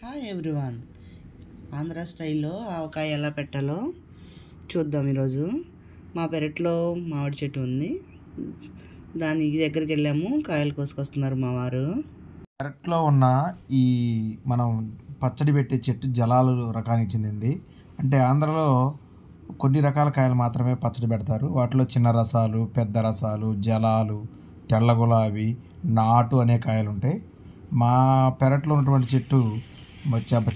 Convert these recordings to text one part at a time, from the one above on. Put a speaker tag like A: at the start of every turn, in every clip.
A: Hi everyone. Andhra స్టైల్లో ఆవకాయ ఎలా పెట్టాలో చూద్దాం. ఈరోజు మా పెరట్లో మామిడి చెట్టు ఉంది, దాని దగ్గరికి వెళ్ళాము. కాయలు కోసుకొస్తున్నారు మా వారు.
B: పెరట్లో ఉన్న ఈ మనం పచ్చడి పెట్టే చెట్టు జలాలు రకానికి చెందింది. అంటే ఆంధ్రలో కొన్ని రకాల కాయలు మాత్రమే పచ్చడి పెడతారు. వాటిలో చిన్న రసాలు, పెద్ద రసాలు, జలాలు, తెల్ల గులాబీ, నాటు అనే కాయలు ఉంటాయి. మా పెరట్లో ఉన్నటువంటి చెట్టు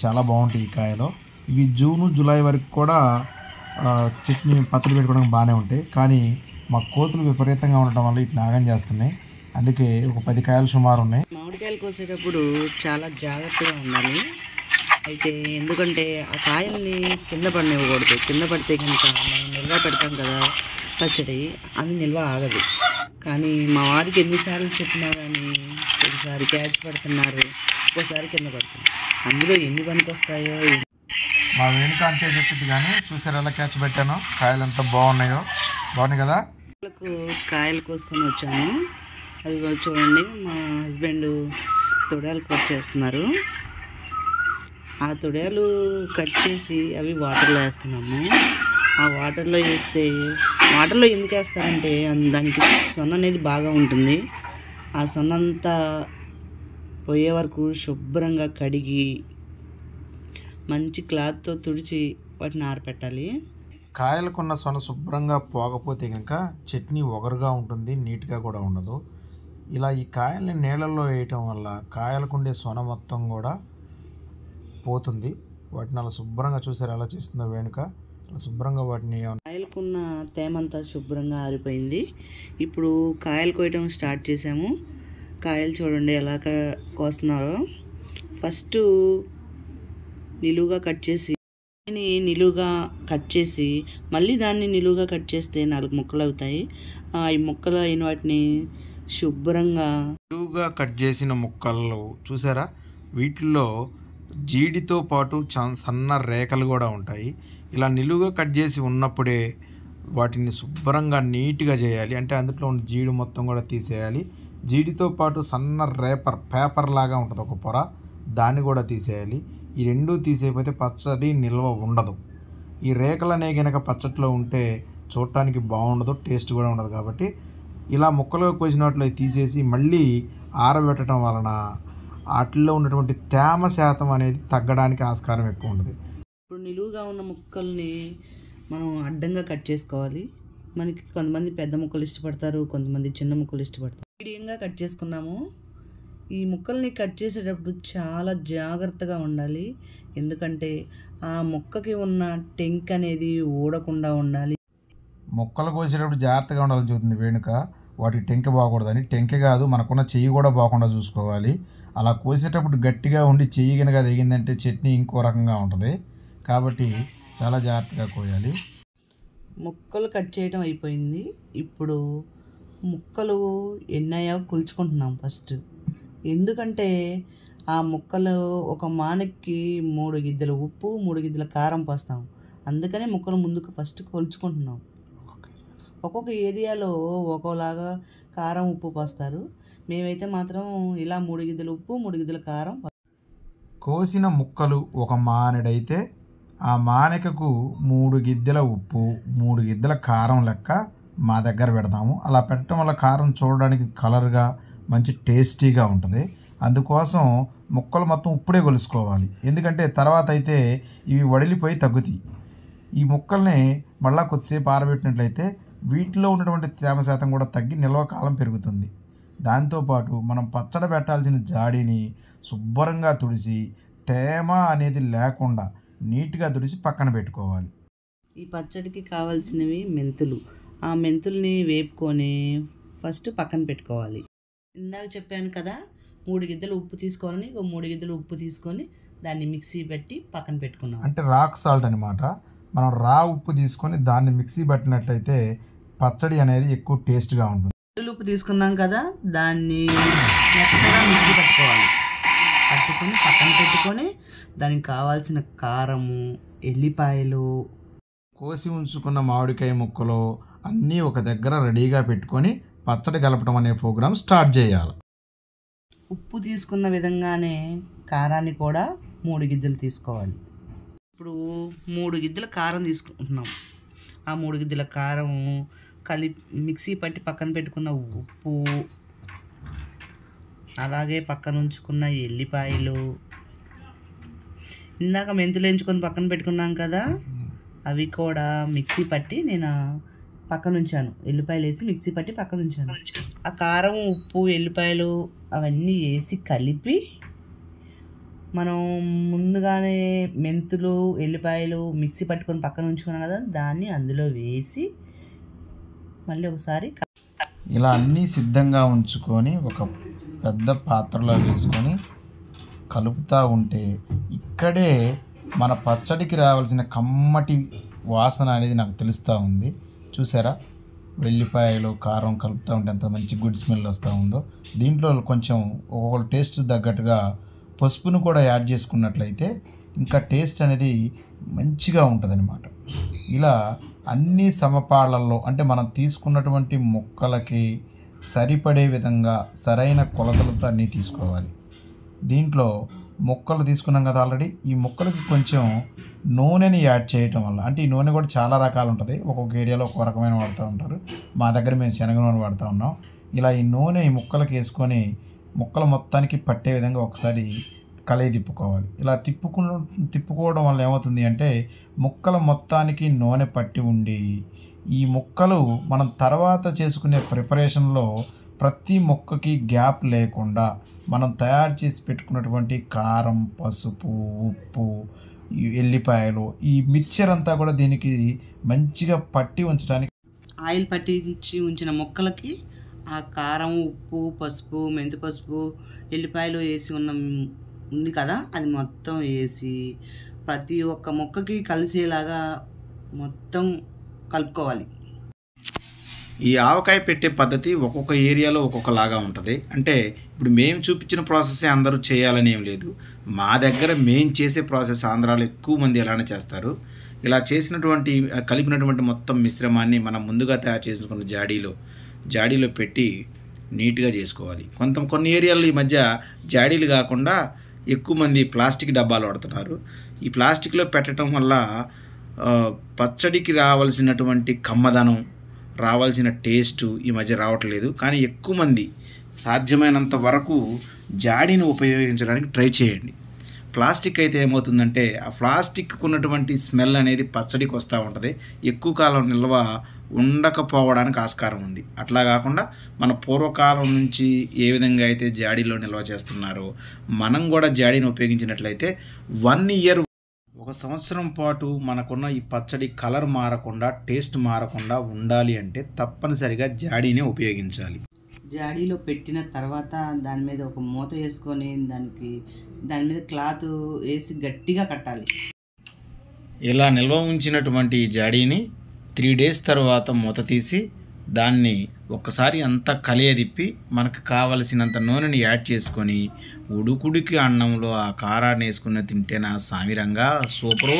B: చాలా బాగుంటాయి. ఈ కాయలు ఇవి జూను జూలై వరకు కూడా చెట్టుని పచ్చడి పెట్టుకోవడానికి బాగానే ఉంటాయి. కానీ మా కోతులు విపరీతంగా ఉండటం వల్ల ఇవి నాగం చేస్తున్నాయి. అందుకే ఒక 10 కాయలు సుమారు ఉన్నాయి.
A: మామిడికాయలు కోసేటప్పుడు చాలా జాగ్రత్తగా ఉండాలి. అయితే ఎందుకంటే ఆ కాయల్ని కింద పడనివ్వకూడదు. కింద పడితే కనుక మనం నిల్వ పెడతాం కదా పచ్చడి, అది నిల్వ ఆగదు. కానీ మా వారికి ఎన్నిసార్లు చెప్పినా కానీ ఒకసారి క్యాచ్ పడుతున్నారు, ఒక్కోసారి కింద పడుతుంది. అందులో ఎన్ని పనికి వస్తాయో.
B: మా వెనుక అంతే చెట్టు కానీ చూసారు ఎలా క్యాచ్ పెట్టాను. కాయలు ఎంత బాగున్నాయి కదా.
A: కాయలు కోసుకొని వచ్చాము. అది చూడండి, మా హస్బెండ్ తొడయాలు కట్ చేస్తున్నారు. ఆ తొడయాలు కట్ చేసి అవి వాటర్లో వేస్తున్నాము. ఆ వాటర్లో వేస్తే, వాటర్లో ఎందుకు వేస్తారంటే దానికి సొన్న అనేది బాగా ఉంటుంది. ఆ సొన్న అంతా పోయే వరకు శుభ్రంగా కడిగి మంచి క్లాత్తో తుడిచి వాటిని ఆరపెట్టాలి.
B: కాయలకున్న సొన శుభ్రంగా పోకపోతే కనుక చట్నీ ఒగరుగా ఉంటుంది, నీట్గా కూడా ఉండదు. ఇలా ఈ కాయల్ని నీళ్ళల్లో వేయటం వల్ల కాయలకుండే సొన మొత్తం కూడా పోతుంది. వాటిని అలా శుభ్రంగా చూసారు ఎలా చేస్తుందో వేణుక. అలా శుభ్రంగా వాటిని
A: కాయలకున్న తేమంతా శుభ్రంగా ఆరిపోయింది. ఇప్పుడు కాయలు కోయటం స్టార్ట్ చేసాము. కాయలు చూడండి ఎలా కోస్తున్నారో. ఫస్ట్ నిలువుగా కట్ చేసి నిలువుగా కట్ చేసి మళ్ళీ దాన్ని నిలువుగా కట్ చేస్తే 4 ముక్కలు అవుతాయి. ఈ ముక్కలు అయిన వాటిని శుభ్రంగా
B: నిలువుగా కట్ చేసిన ముక్కలు చూసారా, వీటిల్లో జీడితో పాటు సన్న రేఖలు కూడా ఉంటాయి. ఇలా నిలువుగా కట్ చేసి ఉన్నప్పుడే వాటిని శుభ్రంగా నీట్గా చేయాలి. అంటే అందులో ఉన్న జీడి మొత్తం కూడా తీసేయాలి. జీడితో పాటు సన్న పేపర్ లాగా ఉంటుంది ఒక పొర, దాన్ని కూడా తీసేయాలి. ఈ రెండూ తీసేయకపోతే పచ్చడి నిల్వ ఉండదు. ఈ రేఖలు అనేవి కనుక పచ్చట్లో ఉంటే చూడటానికి బాగుండదు, టేస్ట్ కూడా ఉండదు. కాబట్టి ఇలా ముక్కలుగా కోసినట్లు తీసేసి మళ్ళీ ఆరబెట్టడం వలన వాటిల్లో ఉన్నటువంటి తేమ శాతం అనేది తగ్గడానికి ఆస్కారం ఎక్కువ ఉంటుంది.
A: ఇప్పుడు నిలువుగా ఉన్న ముక్కల్ని మనం అడ్డంగా కట్ చేసుకోవాలి. మనకి కొంతమంది పెద్ద ముక్కలు ఇష్టపడతారు, కొంతమంది చిన్న ముక్కలు ఇష్టపడతారు. మీడియంగా కట్ చేసుకున్నాము. ఈ ముక్కల్ని కట్ చేసేటప్పుడు చాలా జాగ్రత్తగా ఉండాలి. ఎందుకంటే ఆ ముక్కకి ఉన్న టెంక్ అనేది ఊడకుండా ఉండాలి.
B: ముక్కలు కోసేటప్పుడు జాగ్రత్తగా ఉండాలని చూస్తుంది వేణుక. వాటికి టెంక బాగకూడదని. టెంక కాదు, మనకున్న చెయ్యి కూడా బాగకుండా చూసుకోవాలి. అలా కోసేటప్పుడు గట్టిగా ఉండి చెయ్యి కనుక దిగిందంటే చట్నీ ఇంకో రకంగా ఉంటుంది. కాబట్టి చాలా జాగ్రత్తగా కోయాలి.
A: ముక్కలు కట్ చేయడం అయిపోయింది. ఇప్పుడు ముక్కలు ఎన్నయ్యో కొలుచుకుంటున్నాం ఫస్ట్. ఎందుకంటే ఆ ముక్కలు ఒక మానకి 3 గిద్దెల ఉప్పు, 3 గిద్దెల కారం పోస్తాం. అందుకనే ముక్కలు ముందుకు ఫస్ట్ కొలుచుకుంటున్నాం. ఒక్కొక్క ఏరియాలో ఒక్కోలాగా కారం ఉప్పు పోస్తారు. మేమైతే మాత్రం ఇలా 3 గిద్దెల ఉప్పు, 3 గిద్దెల కారం.
B: కోసిన ముక్కలు ఒక మానెడైతే ఆ మానెకకు 3 గిద్దెల ఉప్పు, 3 గిద్దెల కారం లెక్క మా దగ్గర పెడతాము. అలా పెట్టడం వల్ల కారం చూడడానికి కలర్గా మంచి టేస్టీగా ఉంటుంది. అందుకోసం ముక్కలు మొత్తం ఇప్పుడే కొలుసుకోవాలి. ఎందుకంటే తర్వాత అయితే ఇవి వడిలిపోయి తగ్గుతాయి. ఈ ముక్కల్ని మళ్ళీ కొద్దిసేపు ఆరబెట్టినట్లయితే వీటిలో ఉన్నటువంటి తేమ శాతం కూడా తగ్గి నిల్వ కాలం పెరుగుతుంది. దాంతోపాటు మనం పచ్చడి పెట్టాల్సిన జాడీని శుభ్రంగా తుడిసి తేమ అనేది లేకుండా నీట్గా తుడిసి పక్కన పెట్టుకోవాలి.
A: ఈ పచ్చడికి కావాల్సినవి మెంతులు. ఆ మెంతుల్ని వేపుకొని ఫస్ట్ పక్కన పెట్టుకోవాలి. ఇందాక చెప్పాను కదా, 3 గిద్దెలు ఉప్పు తీసుకోవాలని. 3 గిద్దెలు ఉప్పు తీసుకొని దాన్ని మిక్సీ పెట్టి పక్కన పెట్టుకున్నాం.
B: అంటే రాక్ సాల్ట్ అనమాట. మనం రా ఉప్పు తీసుకొని దాన్ని మిక్సీ పట్టినట్లయితే పచ్చడి అనేది ఎక్కువ టేస్ట్గా ఉంటుంది.
A: ఉప్పు తీసుకున్నాం కదా, దాన్ని మెత్తగా మిక్సీ పట్టుకోవాలి. పట్టుకొని పక్కన పెట్టుకొని దానికి కావాల్సిన కారము, ఎల్లిపాయలు,
B: కోసి ఉంచుకున్న మామిడికాయ ముక్కలు అన్నీ ఒక దగ్గర రెడీగా పెట్టుకొని పచ్చడి కలపడం అనే ప్రోగ్రాం స్టార్ట్ చేయాలి.
A: ఉప్పు తీసుకున్న విధంగానే కారాన్ని కూడా 3 గిద్దలు తీసుకోవాలి. ఇప్పుడు 3 గిద్దల కారం తీసుకుంటున్నాం. ఆ 3 గిద్దల కారం మిక్సీ పట్టి పక్కన పెట్టుకున్న ఉప్పు, అలాగే పక్కన ఉంచుకున్న ఎల్లిపాయలు, ఇందాక మెంతులు ఎంచుకొని పక్కన పెట్టుకున్నాం కదా, అవి కూడా మిక్సీ పట్టి నేను పక్కన ఉంచాను. ఎల్లిపాయలు వేసి మిక్సీ పట్టి పక్కన ఉంచాను. ఆ కారం, ఉప్పు, ఎల్లిపాయలు అవన్నీ వేసి కలిపి మనం ముందుగానే మెంతులు, ఎల్లిపాయలు మిక్సీ పట్టుకొని పక్కన ఉంచుకున్నాం కదా, దాన్ని అందులో వేసి మళ్ళీ ఒకసారి
B: ఇలా అన్నీ సిద్ధంగా ఉంచుకొని ఒక పెద్ద పాత్రలో వేసుకొని కలుపుతూ ఉంటే ఇక్కడే మన పచ్చడికి రావాల్సిన కమ్మటి వాసన అనేది నాకు తెలుస్తూ ఉంది. చూసారా, వెల్లిపాయలు కారం కలుపుతూ ఉంటే ఎంత మంచి గుడ్ స్మెల్ వస్తూ ఉందో. దీంట్లో కొంచెం ఒక్కొక్క టేస్ట్ తగ్గట్టుగా పసుపును కూడా యాడ్ చేసుకున్నట్లయితే ఇంకా టేస్ట్ అనేది మంచిగా ఉంటుంది అన్నమాట. ఇలా అన్ని సమపాళ్ళల్లో అంటే మనం తీసుకున్నటువంటి ముక్కలకి సరిపడే విధంగా సరైన కొలతలతో అన్నీ తీసుకోవాలి. దీంట్లో ముక్కలు తీసుకున్నాం కదా ఆల్రెడీ, ఈ ముక్కలకి కొంచెం నూనెని యాడ్ చేయటం వల్ల, అంటే ఈ నూనె కూడా చాలా రకాలు ఉంటుంది, ఒక్కొక్క ఏరియాలో ఒక్కొక్క రకమైన వాడుతూ ఉంటారు. మా దగ్గర మేము శనగ నూనె వాడుతూ ఉన్నాం. ఇలా ఈ నూనె ఈ ముక్కలకి వేసుకొని ముక్కలు మొత్తానికి పట్టే విధంగా ఒకసారి కలయి తిప్పుకోవాలి. ఇలా తిప్పుకోవడం వల్ల ఏమవుతుంది అంటే ముక్కల మొత్తానికి నూనె పట్టి ఉండి ఈ ముక్కలు మనం తర్వాత చేసుకునే ప్రిపరేషన్లో ప్రతి ముక్కకి గ్యాప్ లేకుండా మనం తయారు చేసి పెట్టుకున్నటువంటి కారం, పసుపు, ఉప్పు, ఎల్లిపాయలు, ఈ మిక్చర్ అంతా కూడా దీనికి మంచిగా పట్టి ఉంచడానికి
A: ఆయిల్ పట్టించి ఉంచిన ముక్కలకి ఆ కారం, ఉప్పు, పసుపు, మెంతి పసుపు, ఎల్లిపాయలు వేసి ఉంది కదా, అది మొత్తం వేసి ప్రతి ఒక్క ముక్కకి కలిసేలాగా మొత్తం కలుపుకోవాలి.
B: ఈ ఆవకాయ పెట్టే పద్ధతి ఒక్కొక్క ఏరియాలో ఒక్కొక్కలాగా ఉంటుంది. అంటే ఇప్పుడు మేము చూపించిన ప్రాసెసే అందరూ చేయాలని ఏం లేదు. మా దగ్గర మేము చేసే ప్రాసెస్ ఆంధ్రాలో ఎక్కువ మంది ఎలానే చేస్తారు. ఇలా చేసినటువంటి కలిపినటువంటి మొత్తం మిశ్రమాన్ని మనం ముందుగా తయారు చేసుకున్న జాడీలో పెట్టి నీట్గా చేసుకోవాలి. కొన్ని ఏరియాల్లో ఈ మధ్య జాడీలు కాకుండా ఎక్కువ మంది ప్లాస్టిక్ డబ్బాలు వాడుతున్నారు. ఈ ప్లాస్టిక్లో పెట్టడం వల్ల పచ్చడికి రావాల్సినటువంటి కమ్మదనం, రావాల్సిన టేస్టు ఈ మధ్య రావట్లేదు. కానీ ఎక్కువ మంది సాధ్యమైనంత వరకు జాడీని ఉపయోగించడానికి ట్రై చేయండి. ప్లాస్టిక్ అయితే ఏమవుతుందంటే ఆ ప్లాస్టిక్ ఉన్నటువంటి స్మెల్ అనేది పచ్చడికి వస్తూ ఉంటుంది, ఎక్కువ కాలం నిల్వ ఉండకపోవడానికి ఆస్కారం ఉంది. అట్లా కాకుండా మన పూర్వకాలం నుంచి ఏ విధంగా అయితే జాడీలో నిల్వ చేస్తున్నారో మనం కూడా జాడీని ఉపయోగించినట్లయితే 1 ఇయర్, 1 సంవత్సరం పాటు మనకున్న ఈ పచ్చడి కలర్ మారకుండా, టేస్ట్ మారకుండా ఉండాలి అంటే తప్పనిసరిగా జాడీనే ఉపయోగించాలి.
A: జాడీలో పెట్టిన తర్వాత దాని మీద ఒక మూత వేసుకొని దాని మీద క్లాత్ వేసి గట్టిగా కట్టాలి.
B: ఇలా నిల్వ ఉంచినటువంటి ఈ జాడీని 3 days తర్వాత మూత తీసి దాన్ని ఒక్కసారి అంతా కలియదిప్పి మనకు కావలసినంత నూనెని యాడ్ చేసుకొని ఉడుకుడికి అన్నంలో ఆ కారాన్ని వేసుకుని తింటే నా సామిరంగా సూపరు.